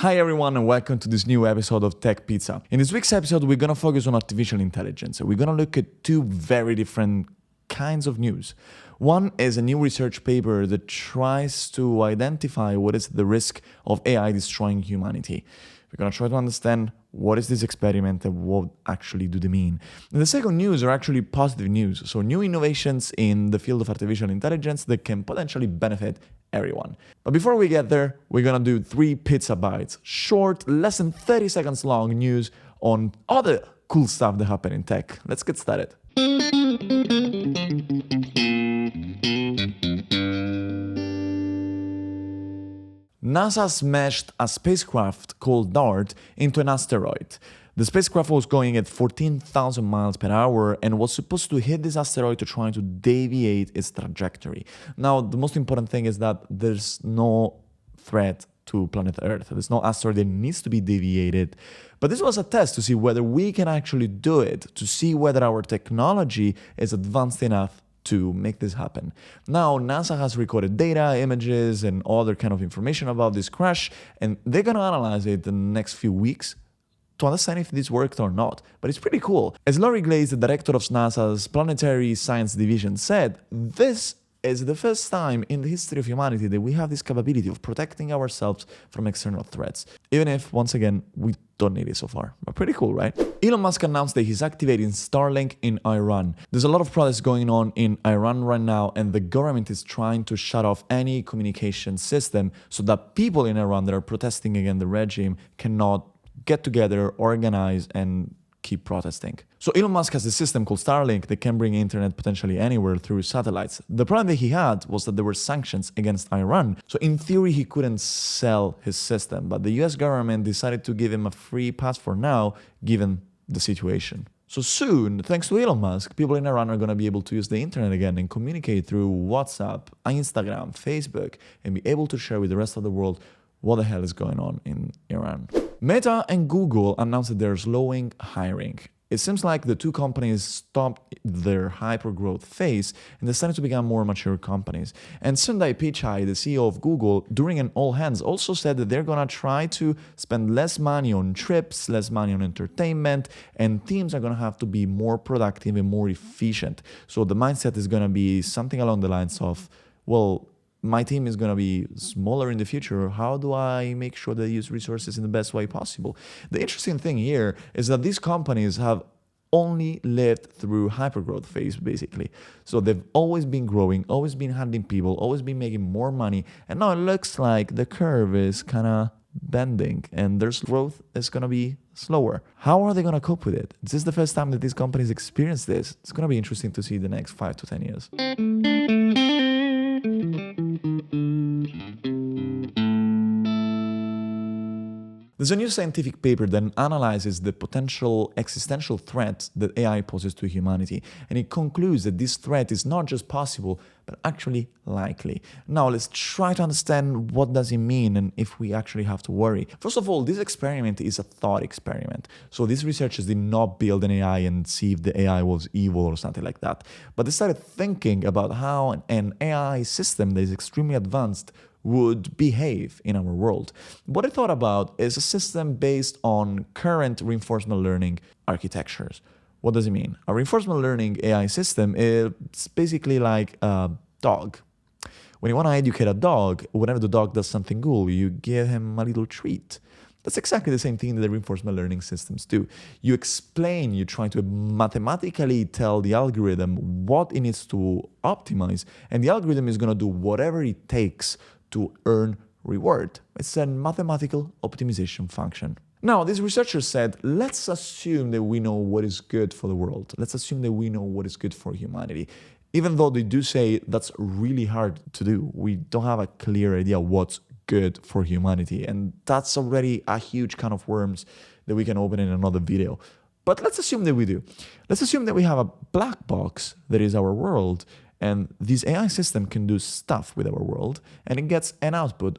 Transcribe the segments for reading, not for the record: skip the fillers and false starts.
Hi everyone and welcome to this new episode of Tech Pizza. In this week's episode, we're gonna focus on artificial intelligence. We're gonna look at two very different kinds of news. One is a new research paper that tries to identify what is the risk of AI destroying humanity. We're gonna try to understand what is this experiment and what actually do they mean. And the second news are actually positive news. So new innovations in the field of artificial intelligence that can potentially benefit everyone. But before we get there, we're gonna do 3 pizza bites. Short, less than 30 seconds long news on other cool stuff that happen in tech. Let's get started. NASA smashed a spacecraft called DART into an asteroid. The spacecraft was going at 14,000 miles per hour and was supposed to hit this asteroid to try to deviate its trajectory. Now, the most important thing is that there's no threat to planet Earth. There's no asteroid that needs to be deviated. But this was a test to see whether we can actually do it, to see whether our technology is advanced enough to make this happen. Now, NASA has recorded data, images, and other kind of information about this crash, and they're gonna analyze it in the next few weeks to understand if this worked or not. But it's pretty cool. As Laurie Glaze, the director of NASA's Planetary Science Division, said, this is the first time in the history of humanity that we have this capability of protecting ourselves from external threats. Even if, once again, we don't need it so far. But pretty cool, right? Elon Musk announced that he's activating Starlink in Iran. There's a lot of protests going on in Iran right now, and the government is trying to shut off any communication system so that people in Iran that are protesting against the regime cannot get together, organize, and keep protesting. So Elon Musk has a system called Starlink that can bring internet potentially anywhere through satellites. The problem that he had was that there were sanctions against Iran. So in theory, he couldn't sell his system, but the US government decided to give him a free pass for now, given the situation. So soon, thanks to Elon Musk, people in Iran are going to be able to use the internet again and communicate through WhatsApp, Instagram, Facebook, and be able to share with the rest of the world what the hell is going on in Iran. Meta and Google announced that they're slowing hiring. It seems like the two companies stopped their hyper-growth phase and decided to become more mature companies. And Sundar Pichai, the CEO of Google, during an all-hands also said that they're going to try to spend less money on trips, less money on entertainment, and teams are going to have to be more productive and more efficient. So the mindset is going to be something along the lines of, well, my team is going to be smaller in the future. How do I make sure they use resources in the best way possible? The interesting thing here is that these companies have only lived through hypergrowth phase, basically. So they've always been growing, always been handling people, always been making more money. And now it looks like the curve is kind of bending and their growth is going to be slower. How are they going to cope with it? This is the first time that these companies experience this. It's going to be interesting to see the next 5 to 10 years. There's a new scientific paper that analyzes the potential existential threat that AI poses to humanity, and it concludes that this threat is not just possible, but actually likely. Now, let's try to understand what does it mean and if we actually have to worry. First of all, this experiment is a thought experiment. So these researchers did not build an AI and see if the AI was evil or something like that, but they started thinking about how an AI system that is extremely advanced would behave in our world. What I thought about is a system based on current reinforcement learning architectures. What does it mean? A reinforcement learning AI system is basically like a dog. When you want to educate a dog, whenever the dog does something cool, you give him a little treat. That's exactly the same thing that the reinforcement learning systems do. You explain, you try to mathematically tell the algorithm what it needs to optimize, and the algorithm is going to do whatever it takes to earn reward. It's a mathematical optimization function. Now, these researchers said, let's assume that we know what is good for the world. Let's assume that we know what is good for humanity. Even though they do say that's really hard to do. We don't have a clear idea what's good for humanity. And that's already a huge can of worms that we can open in another video. But let's assume that we do. Let's assume that we have a black box that is our world, and this AI system can do stuff with our world, and it gets an output,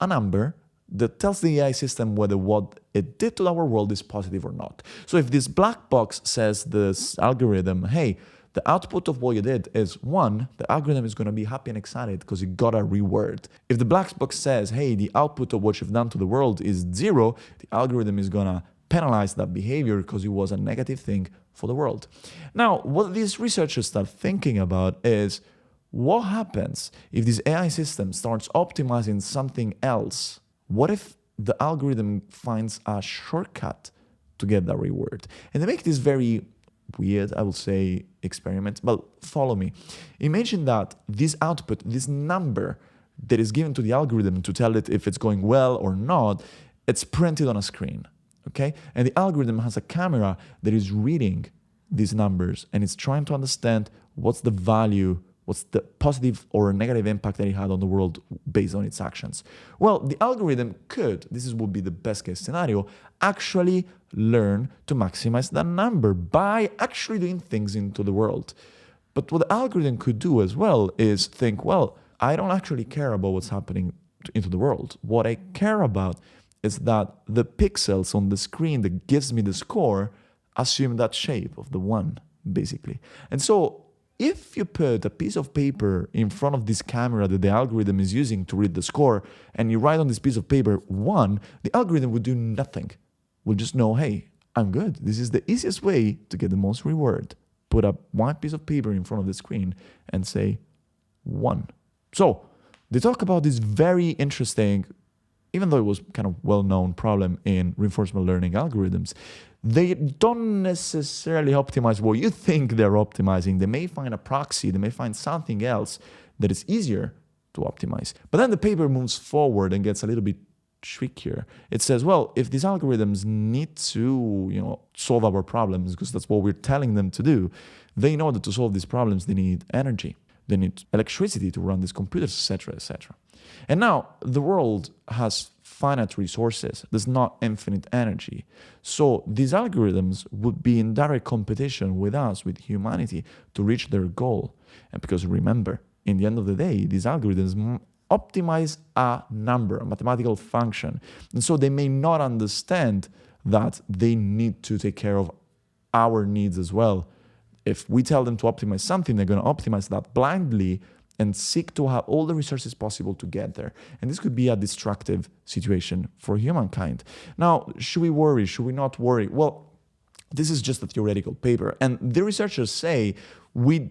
a number, that tells the AI system whether what it did to our world is positive or not. So if this black box says this algorithm, hey, The output of what you did is one, the algorithm is going to be happy and excited because it got a reward. If the black box says, hey, the output of what you've done to the world is 0, the algorithm is going to penalize that behavior because it was a negative thing for the world. Now, what these researchers start thinking about is what happens if this AI system starts optimizing something else? What if the algorithm finds a shortcut to get that reward? And they make this very weird, I would say, experiment. Well, follow me. Imagine that this output, this number that is given to the algorithm to tell it if it's going well or not, it's printed on a screen, okay? And the algorithm has a camera that is reading these numbers and it's trying to understand what's the value, what's the positive or negative impact that it had on the world based on its actions. Well, the algorithm could, would be the best case scenario, actually learn to maximize that number by actually doing things into the world. But what the algorithm could do as well is think, well, I don't actually care about what's happening into the world. What I care about is that the pixels on the screen that gives me the score assume that shape of the 1, basically. And so if you put a piece of paper in front of this camera that the algorithm is using to read the score, and you write on this piece of paper 1, the algorithm would do nothing. We'll just know, hey, I'm good. This is the easiest way to get the most reward. Put up one piece of paper in front of the screen and say 1. So they talk about this very interesting, even though it was kind of well-known problem in reinforcement learning algorithms, they don't necessarily optimize what you think they're optimizing. They may find a proxy, they may find something else that is easier to optimize. But then the paper moves forward and gets a little bit trickier. It says, well, if these algorithms need to, solve our problems, because that's what we're telling them to do, they know that to solve these problems, they need energy. They need electricity to run these computers, etc., etc. And now the world has finite resources. There's not infinite energy. So these algorithms would be in direct competition with us, with humanity, to reach their goal. And because remember, in the end of the day, these algorithms optimize a number, a mathematical function. And so they may not understand that they need to take care of our needs as well. If we tell them to optimize something, they're going to optimize that blindly and seek to have all the resources possible to get there. And this could be a destructive situation for humankind. Now, should we worry? Should we not worry? Well, this is just a theoretical paper. And the researchers say we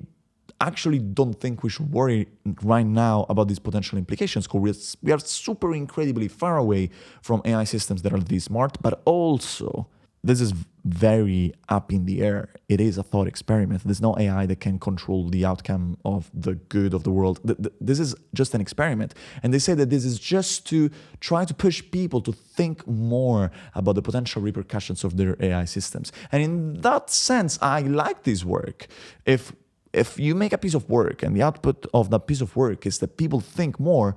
actually don't think we should worry right now about these potential implications because we are super incredibly far away from AI systems that are this smart, but also this is very up in the air. It is a thought experiment. There's no AI that can control the outcome of the good of the world. This is just an experiment. And they say that this is just to try to push people to think more about the potential repercussions of their AI systems. And in that sense, I like this work. If you make a piece of work and the output of that piece of work is that people think more,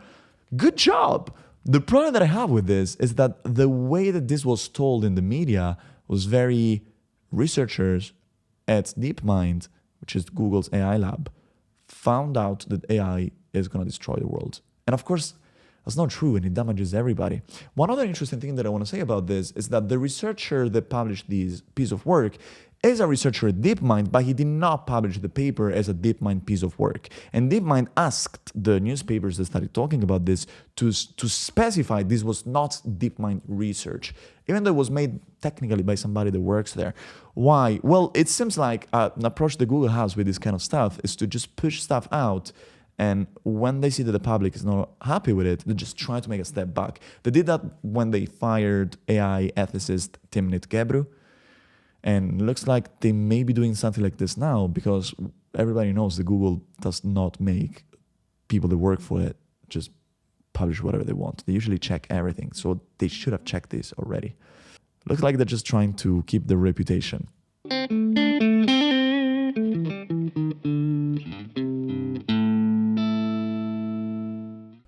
good job. The problem that I have with this is that the way that this was told in the media was very researchers at DeepMind, which is Google's AI lab, found out that AI is going to destroy the world. And of course, that's not true and it damages everybody. One other interesting thing that I want to say about this is that the researcher that published this piece of work is a researcher at DeepMind, but he did not publish the paper as a DeepMind piece of work. And DeepMind asked the newspapers that started talking about this to specify this was not DeepMind research, even though it was made technically by somebody that works there. Why? Well, it seems like an approach that Google has with this kind of stuff is to just push stuff out, and when they see that the public is not happy with it, they just try to make a step back. They did that when they fired AI ethicist Timnit Gebru. And it looks like they may be doing something like this now because everybody knows that Google does not make people that work for it just publish whatever they want. They usually check everything. So they should have checked this already. Looks like they're just trying to keep their reputation.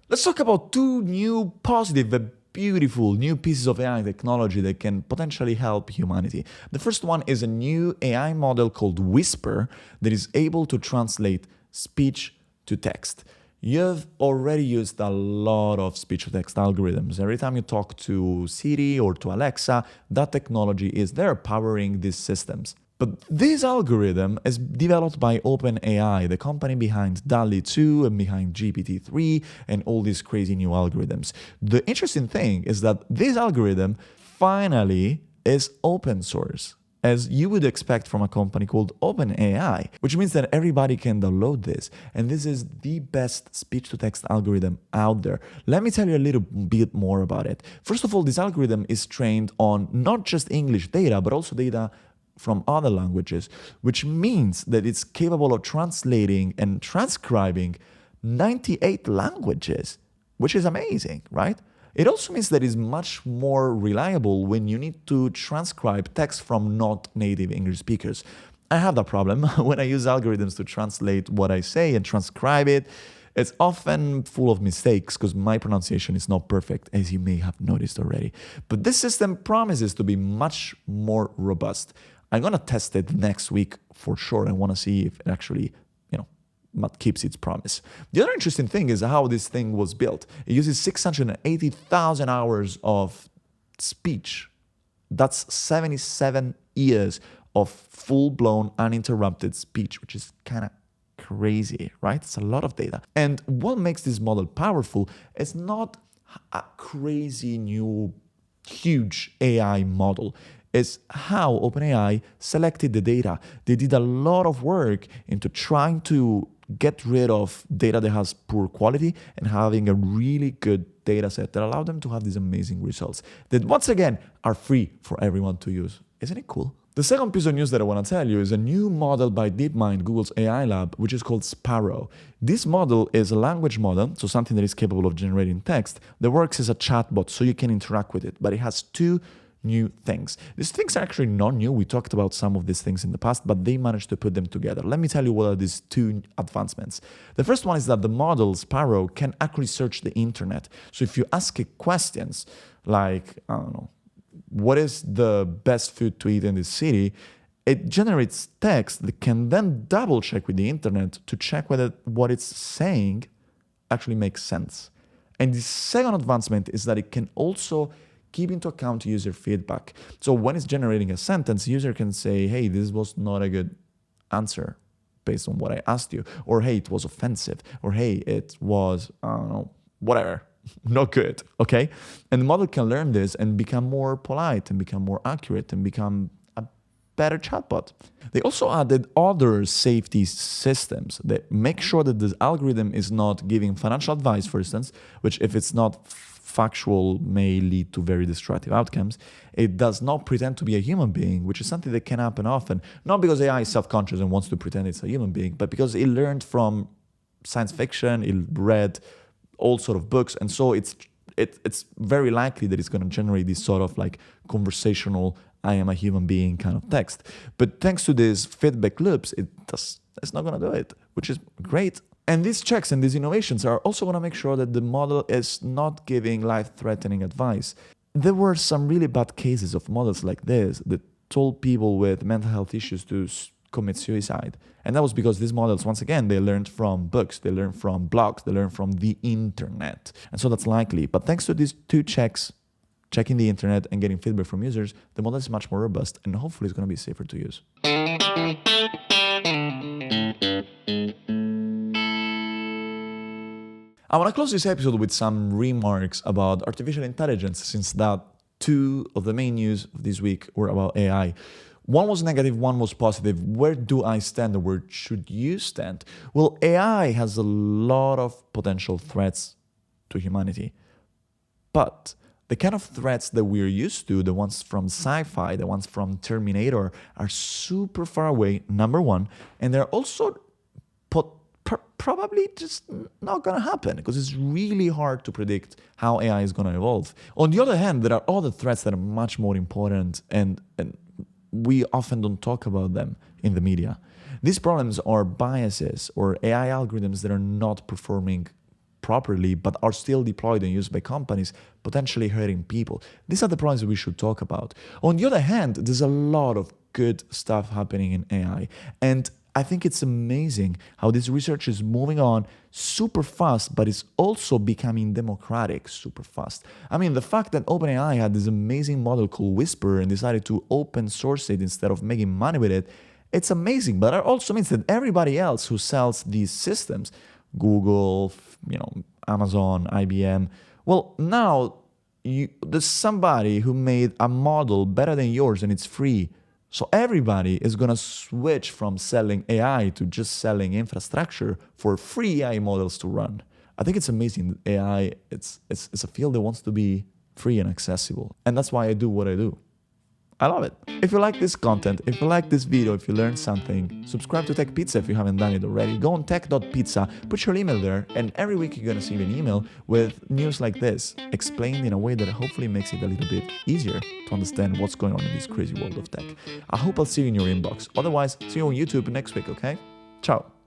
Let's talk about two new positive beautiful new pieces of AI technology that can potentially help humanity. The first one is a new AI model called Whisper that is able to translate speech to text. You've already used a lot of speech-to-text algorithms. Every time you talk to Siri or to Alexa, that technology is there powering these systems. But this algorithm is developed by OpenAI, the company behind DALL-E 2 and behind GPT-3 and all these crazy new algorithms. The interesting thing is that this algorithm finally is open source, as you would expect from a company called OpenAI, which means that everybody can download this. And this is the best speech-to-text algorithm out there. Let me tell you a little bit more about it. First of all, this algorithm is trained on not just English data, but also data from other languages, which means that it's capable of translating and transcribing 98 languages, which is amazing, right? It also means that it's much more reliable when you need to transcribe text from not native English speakers. I have that problem when I use algorithms to translate what I say and transcribe it. It's often full of mistakes because my pronunciation is not perfect, as you may have noticed already. But this system promises to be much more robust. I'm going to test it next week for sure. I want to see if it actually, keeps its promise. The other interesting thing is how this thing was built. It uses 680,000 hours of speech. That's 77 years of full-blown uninterrupted speech, which is kind of crazy, right? It's a lot of data. And what makes this model powerful is not a crazy new huge AI model. Is how OpenAI selected the data. They did a lot of work into trying to get rid of data that has poor quality and having a really good data set that allowed them to have these amazing results that, once again, are free for everyone to use. Isn't it cool? The second piece of news that I want to tell you is a new model by DeepMind, Google's AI lab, which is called Sparrow. This model is a language model, so something that is capable of generating text, that works as a chatbot so you can interact with it, but it has two new things. These things are actually not new. We talked about some of these things in the past, but they managed to put them together. Let me tell you what are these two advancements. The first one is that the model, Sparrow, can actually search the internet. So if you ask it questions like, I don't know, what is the best food to eat in this city? It generates text that can then double check with the internet to check whether what it's saying actually makes sense. And the second advancement is that it can also keep into account user feedback. So when it's generating a sentence, user can say, hey, this was not a good answer based on what I asked you, or hey, it was offensive, or hey, it was, I don't know, whatever, not good, okay? And the model can learn this and become more polite and become more accurate and become a better chatbot. They also added other safety systems that make sure that the algorithm is not giving financial advice, for instance, which if it's not factual may lead to very destructive outcomes. It does not pretend to be a human being, which is something that can happen often, not because AI is self-conscious and wants to pretend it's a human being, but because it learned from science fiction, it read all sort of books, and so it's very likely that it's going to generate this sort of like conversational I am a human being kind of text. But thanks to these feedback loops, it's not going to do it, which is great. And these checks and these innovations are also going to make sure that the model is not giving life-threatening advice. There were some really bad cases of models like this that told people with mental health issues to commit suicide. And that was because these models, once again, they learned from books, they learned from blogs, they learned from the internet. And so that's likely. But thanks to these two checks, checking the internet and getting feedback from users, the model is much more robust and hopefully it's going to be safer to use. I want to close this episode with some remarks about artificial intelligence, since that two of the main news of this week were about AI. One was negative, one was positive. Where do I stand, or where should you stand? Well, AI has a lot of potential threats to humanity. But the kind of threats that we're used to, the ones from sci-fi, the ones from Terminator, are super far away, number one. And they're also probably just not going to happen because it's really hard to predict how AI is going to evolve. On the other hand, there are other threats that are much more important and we often don't talk about them in the media. These problems are biases or AI algorithms that are not performing properly but are still deployed and used by companies, potentially hurting people. These are the problems that we should talk about. On the other hand, there's a lot of good stuff happening in AI, and I think it's amazing how this research is moving on super fast, but it's also becoming democratic super fast. I mean, the fact that OpenAI had this amazing model called Whisper and decided to open source it instead of making money with it, it's amazing. But it also means that everybody else who sells these systems, Google, Amazon, IBM, well, now there's somebody who made a model better than yours and it's free. So everybody is going to switch from selling AI to just selling infrastructure for free AI models to run. I think it's amazing that AI, it's a field that wants to be free and accessible. And that's why I do what I do. I love it. If you like this content, if you like this video, if you learned something, subscribe to Tech Pizza if you haven't done it already. Go on tech.pizza, put your email there, and every week you're going to receive an email with news like this, explained in a way that hopefully makes it a little bit easier to understand what's going on in this crazy world of tech. I hope I'll see you in your inbox. Otherwise, see you on YouTube next week, okay? Ciao.